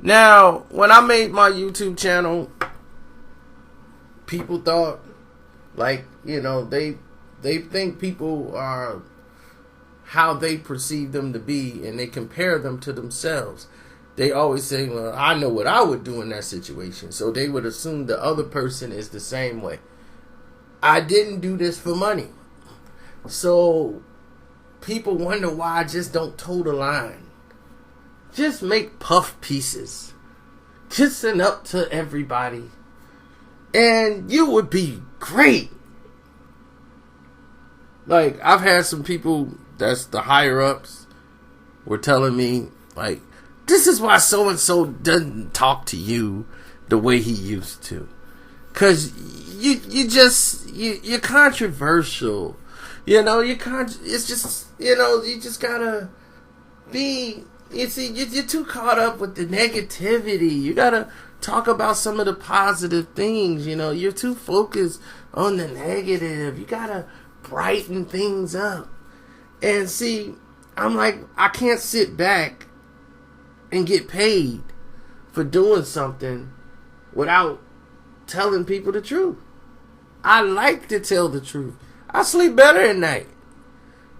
Now, when I made my YouTube channel, people thought, like, you know, they think people are how they perceive them to be, and they compare them to themselves. They always say, well, I know what I would do in that situation. So they would assume the other person is the same way. I didn't do this for money. So people wonder why I just don't toe the line. Just make puff pieces. Just send up to everybody. And you would be great. Like, I've had some people that's the higher ups were telling me, like, this is why so-and-so doesn't talk to you the way he used to. Because you're controversial. You know, it's just, you know, you just gotta be, you see, you're too caught up with the negativity. You gotta talk about some of the positive things, you know. You're too focused on the negative. You gotta brighten things up. And see, I'm like, I can't sit back and get paid for doing something without telling people the truth. I like to tell the truth. I sleep better at night.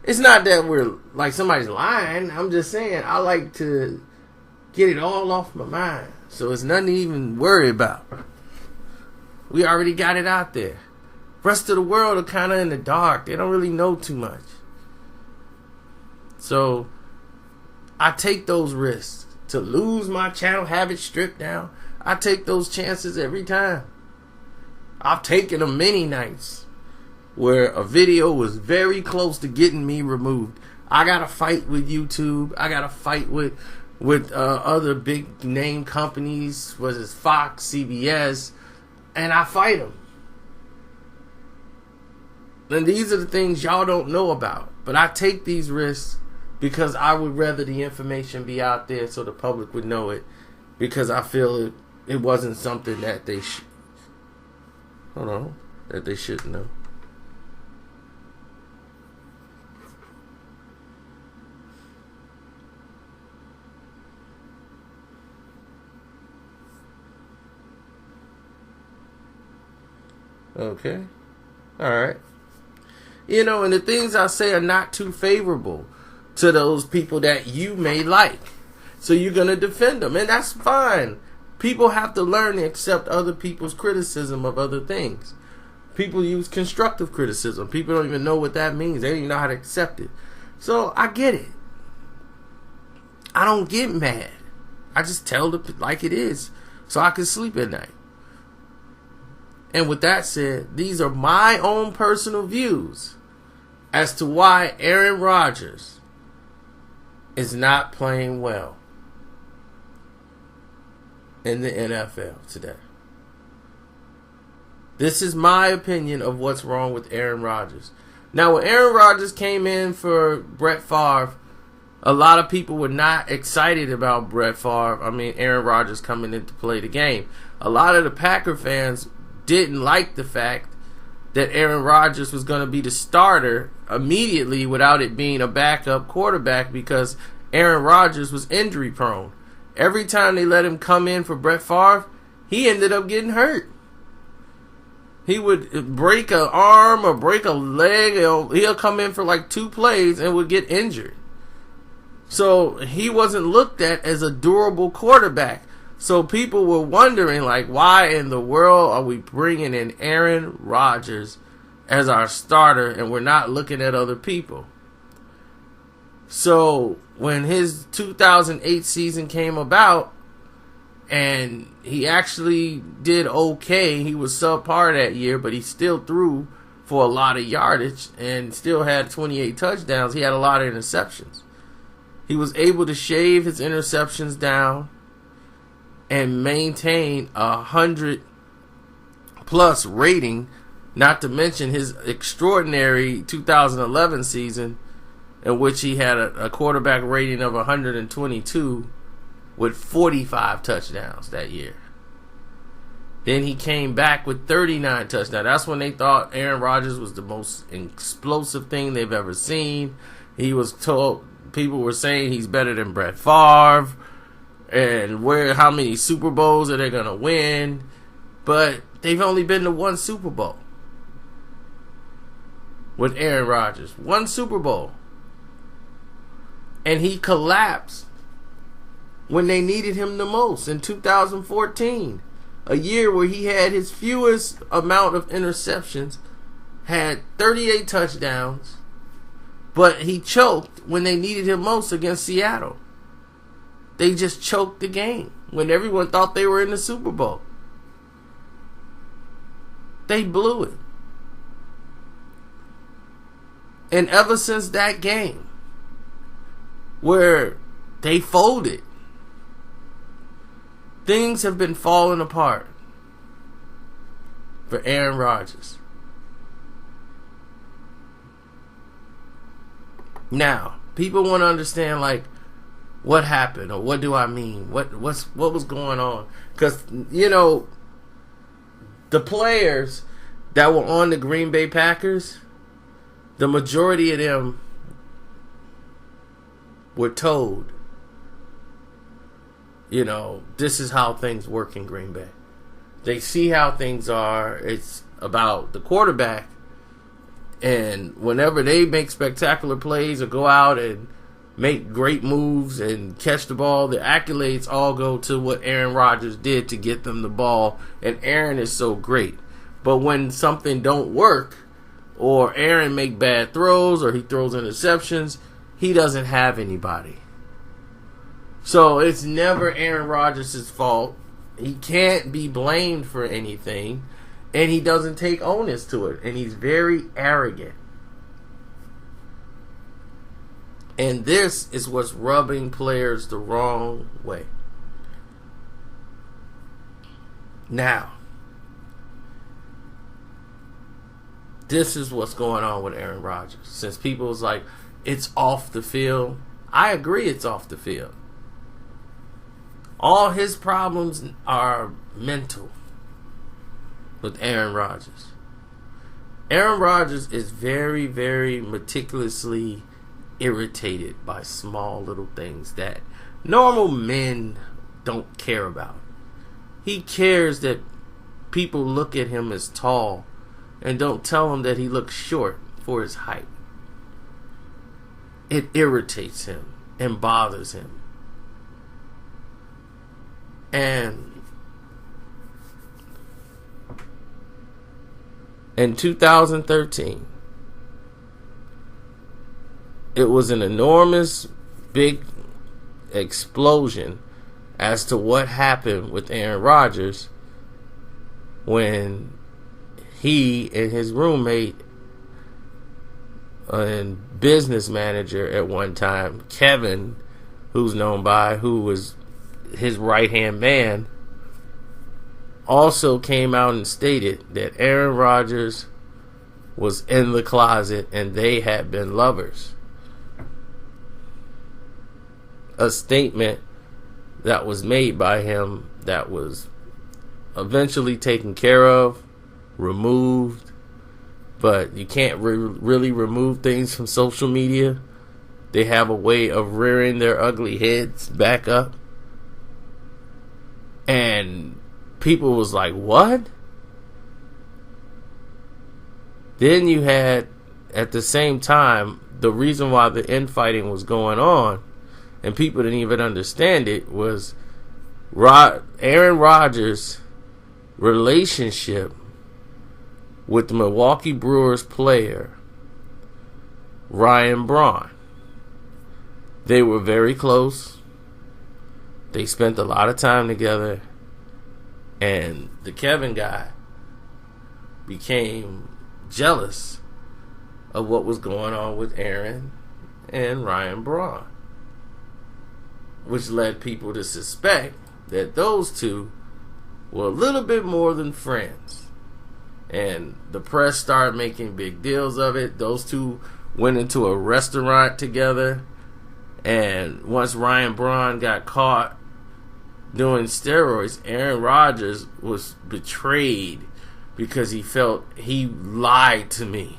It's not that we're like somebody's lying. I'm just saying I like to get it all off my mind. So it's nothing to even worry about. We already got it out there. Rest of the world are kind of in the dark. They don't really know too much. So I take those risks. To lose my channel, have it stripped down, I take those chances every time. I've taken them many nights where a video was very close to getting me removed. I got to fight with YouTube. I got to fight with other big name companies, whether it's Fox, CBS, and I fight them. And these are the things y'all don't know about. But I take these risks because I would rather the information be out there so the public would know it. Because I feel it wasn't something that they that they shouldn't know. Okay. Alright. You know, and the things I say are not too favorable to those people that you may like. So you're going to defend them. And that's fine. People have to learn to accept other people's criticism of other things. People use constructive criticism. People don't even know what that means. They don't even know how to accept it. So I get it. I don't get mad. I just tell it like it is so I can sleep at night. And with that said, these are my own personal views as to why Aaron Rodgers is not playing well in the NFL today. This is my opinion of what's wrong with Aaron Rodgers. Now, when Aaron Rodgers came in for Brett Favre, a lot of people were not excited about Brett Favre. I mean, Aaron Rodgers coming in to play the game. A lot of the Packer fans didn't like the fact that Aaron Rodgers was going to be the starter immediately without it being a backup quarterback because Aaron Rodgers was injury prone. Every time they let him come in for Brett Favre, he ended up getting hurt. He would break an arm or break a leg. He'll come in for like 2 plays and would get injured. So he wasn't looked at as a durable quarterback. So people were wondering, like, why in the world are we bringing in Aaron Rodgers as our starter and we're not looking at other people? So when his 2008 season came about and he actually did okay, he was subpar that year, but he still threw for a lot of yardage and still had 28 touchdowns. He had a lot of interceptions. He was able to shave his interceptions down and maintain 100+ rating, not to mention his extraordinary 2011 season in which he had a quarterback rating of 122 with 45 touchdowns that year. Then he came back with 39 touchdowns. That's when they thought Aaron Rodgers was the most explosive thing they've ever seen. He was told, people were saying he's better than Brett Favre. and how many Super Bowls are they going to win. But they've only been to one Super Bowl with Aaron Rodgers. One Super Bowl. And he collapsed when they needed him the most in 2014. A year where he had his fewest amount of interceptions, had 38 touchdowns, but he choked when they needed him most against Seattle. They just choked the game when everyone thought they were in the Super Bowl. They blew it. And ever since that game, where they folded, things have been falling apart for Aaron Rodgers. Now, people want to understand, like, what happened, or what do I mean? What was going on? Because, the players that were on the Green Bay Packers, the majority of them were told, this is how things work in Green Bay. They see how things are. It's about the quarterback. And whenever they make spectacular plays or go out and make great moves and catch the ball, the accolades all go to what Aaron Rodgers did to get them the ball. And Aaron is so great. But when something don't work, or Aaron make bad throws, or he throws interceptions, he doesn't have anybody. So it's never Aaron Rodgers' fault. He can't be blamed for anything. And he doesn't take onus to it. And he's very arrogant. And this is what's rubbing players the wrong way. Now, this is what's going on with Aaron Rodgers. Since people was like, it's off the field. I agree it's off the field. All his problems are mental with Aaron Rodgers. Aaron Rodgers is very, very meticulously irritated by small little things that normal men don't care about. He cares that people look at him as tall and don't tell him that he looks short for his height. It irritates him and bothers him. And in 2013, it was an enormous, big explosion as to what happened with Aaron Rodgers when he and his roommate and business manager at one time, Kevin, who was his right-hand man, also came out and stated that Aaron Rodgers was in the closet and they had been lovers. A statement that was made by him that was eventually taken care of, removed, but you can't really remove things from social media. They have a way of rearing their ugly heads back up. And people was like, what? Then you had, at the same time, the reason why the infighting was going on, and people didn't even understand it, was Aaron Rodgers' relationship with the Milwaukee Brewers player, Ryan Braun. They were very close. They spent a lot of time together. And the Kevin guy became jealous of what was going on with Aaron and Ryan Braun, which led people to suspect that those two were a little bit more than friends. And the press started making big deals of it. Those two went into a restaurant together. And once Ryan Braun got caught doing steroids, Aaron Rodgers was betrayed because he felt he lied to me,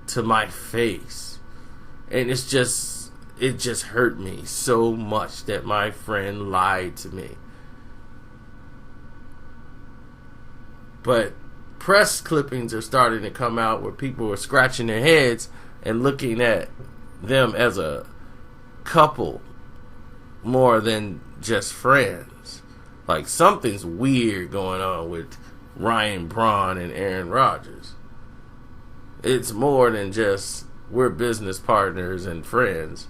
to my face. And it's just, it just hurt me so much that my friend lied to me. But press clippings are starting to come out where people are scratching their heads and looking at them as a couple more than just friends. Like, something's weird going on with Ryan Braun and Aaron Rodgers. It's more than just we're business partners and friends.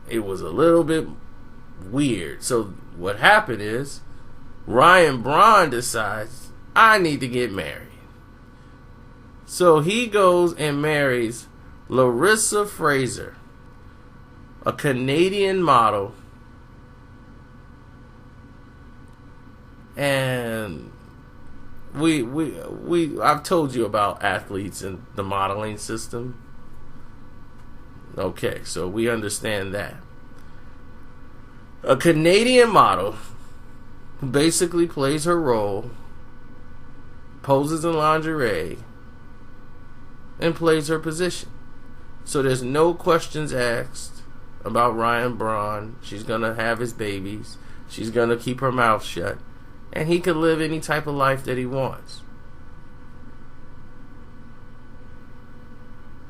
It was a little bit weird. So what happened is Ryan Braun decides, I need to get married. So he goes and marries Larissa Fraser, a Canadian model. And I've told you about athletes and the modeling system. Okay, so we understand that. A Canadian model who basically plays her role, poses in lingerie, and plays her position. So there's no questions asked about Ryan Braun. She's going to have his babies. She's going to keep her mouth shut. And he can live any type of life that he wants.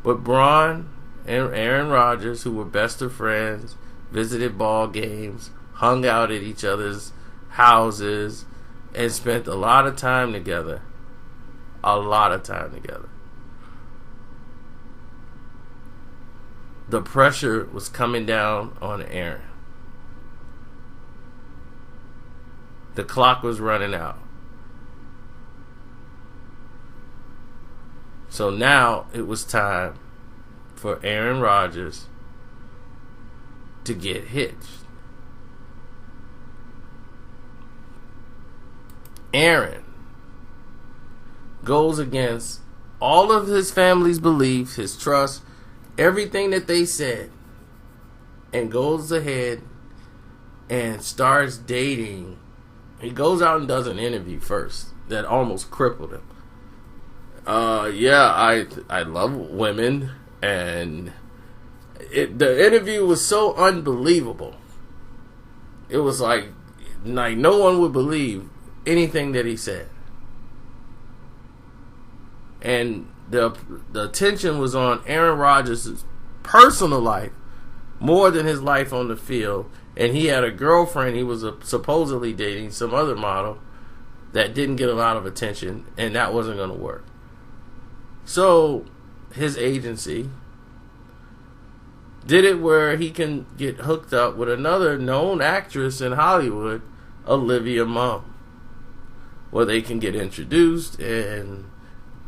But Braun and Aaron Rodgers, who were best of friends, visited ball games, hung out at each other's houses, and spent a lot of time together. A lot of time together. The pressure was coming down on Aaron. The clock was running out. So now it was time for Aaron Rodgers to get hitched. Aaron goes against all of his family's beliefs, his trust, everything that they said, and goes ahead and starts dating. He goes out and does an interview first that almost crippled him. I love women, and the interview was so unbelievable. It was like no one would believe anything that he said. And the attention was on Aaron Rodgers' personal life more than his life on the field. And he had a girlfriend he was supposedly dating, some other model, that didn't get a lot of attention, and that wasn't going to work. So his agency did it where he can get hooked up with another known actress in Hollywood, Olivia Munn, where they can get introduced, and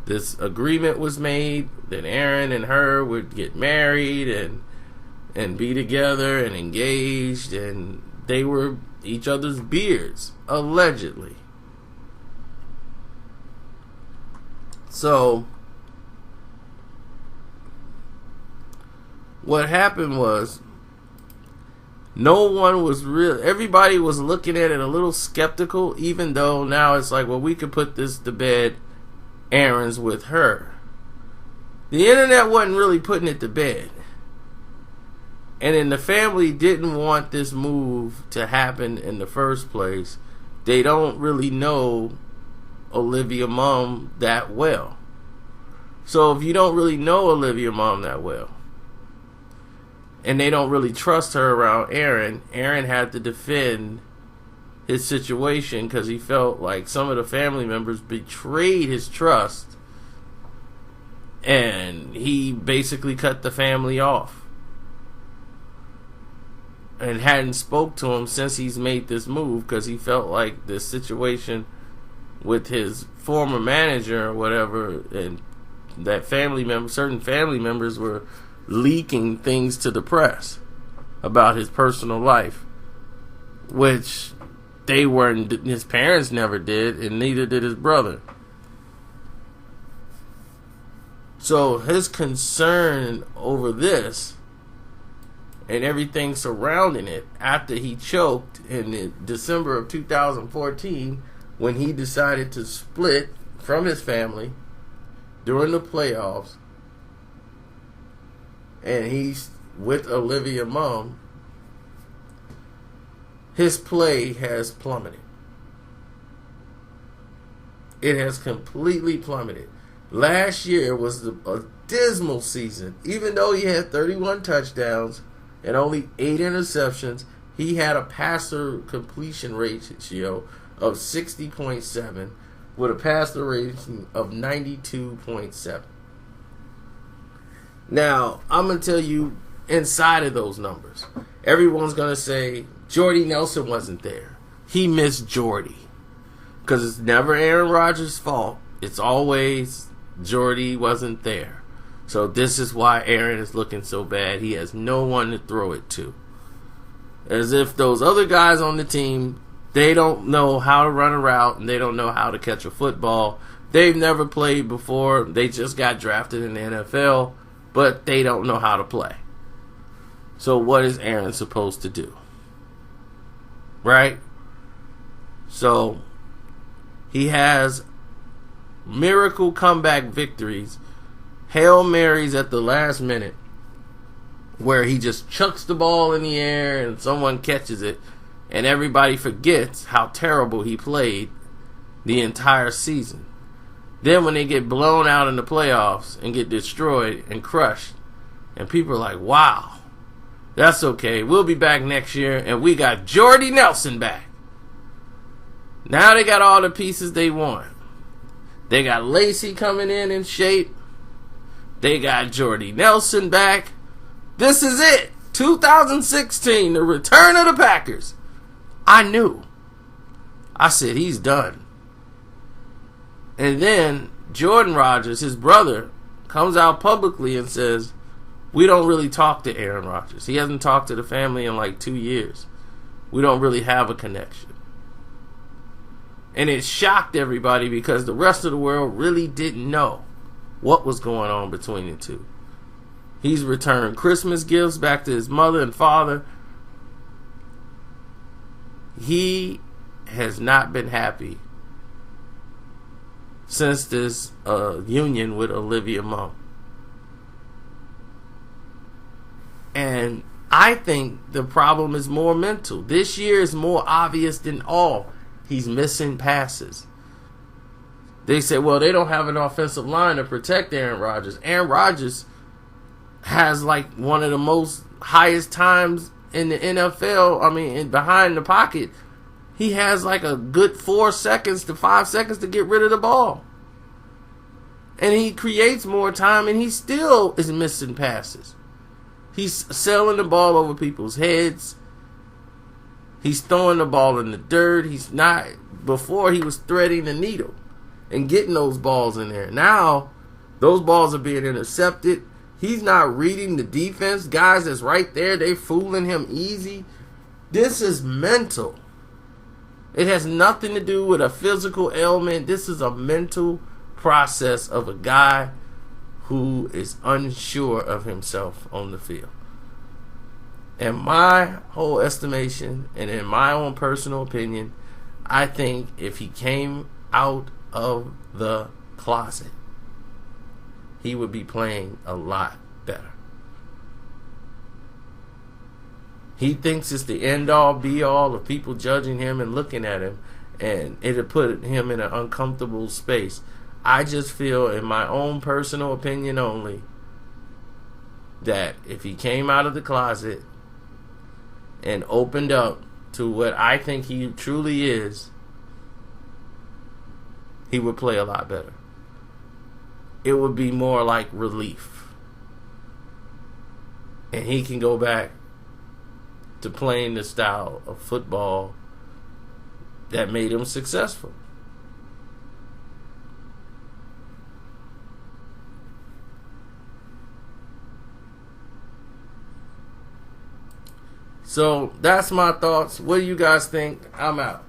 this agreement was made that Aaron and her would get married and be together and engaged, and they were each other's beards, allegedly. So what happened was, no one was real. Everybody was looking at it a little skeptical, even though now it's like, well, we could put this to bed. Aaron's with her. The internet wasn't really putting it to bed. And then the family didn't want this move to happen in the first place. They don't really know Olivia Munn that well. So if you don't really know Olivia Munn that well, and they don't really trust her around Aaron, Aaron had to defend his situation because he felt like some of the family members betrayed his trust, and he basically cut the family off and hadn't spoke to him since he's made this move because he felt like this situation with his former manager or whatever, and that certain family members were leaking things to the press about his personal life, which they weren't. His parents never did, and neither did his brother. So his concern over this and everything surrounding it, after he choked in December of 2014, when he decided to split from his family during the playoffs, and with Olivia Munn, his play has plummeted. It has completely plummeted. Last year was a dismal season. Even though he had 31 touchdowns and only 8 interceptions, he had a passer completion ratio of 60.7 with a passer rating of 92.7. Now, I'm going to tell you inside of those numbers, everyone's going to say Jordy Nelson wasn't there. He missed Jordy. Because it's never Aaron Rodgers' fault. It's always Jordy wasn't there. So this is why Aaron is looking so bad. He has no one to throw it to. As if those other guys on the team, they don't know how to run a route and they don't know how to catch a football. They've never played before. They just got drafted in the NFL, but they don't know how to play. So what is Aaron supposed to do? Right? So he has miracle comeback victories, Hail Marys at the last minute, where he just chucks the ball in the air and someone catches it, and everybody forgets how terrible he played the entire season. Then when they get blown out in the playoffs and get destroyed and crushed, and people are like, wow, that's okay. We'll be back next year, and we got Jordy Nelson back. Now they got all the pieces they want. They got Lacey coming in shape. They got Jordy Nelson back. This is it. 2016, the return of the Packers. I knew. I said, he's done. And then Jordan Rodgers, his brother, comes out publicly and says, we don't really talk to Aaron Rodgers. He hasn't talked to the family in like 2 years. We don't really have a connection. And it shocked everybody because the rest of the world really didn't know what was going on between the two. He's returned Christmas gifts back to his mother and father. He has not been happy since this union with Olivia Munn. And I think the problem is more mental. This year is more obvious than all. He's missing passes. They say, well, they don't have an offensive line to protect Aaron Rodgers. Aaron Rodgers has like one of the most highest times in the NFL. I mean, behind the pocket, he has like a good 4 seconds to 5 seconds to get rid of the ball. And he creates more time, and he still is missing passes. He's selling the ball over people's heads. He's throwing the ball in the dirt. He's not. Before, he was threading the needle and getting those balls in there. Now, those balls are being intercepted. He's not reading the defense. Guys that's right there, they fooling him easy. This is mental. It has nothing to do with a physical ailment. This is a mental process of a guy who is unsure of himself on the field. In my whole estimation and in my own personal opinion, I think if he came out of the closet, he would be playing a lot better. He thinks it's the end-all, be-all of people judging him and looking at him, and it'll put him in an uncomfortable space. I just feel, in my own personal opinion only, that if he came out of the closet and opened up to what I think he truly is, he would play a lot better. It would be more like relief. And he can go back to playing the style of football that made him successful. So that's my thoughts. What do you guys think? I'm out.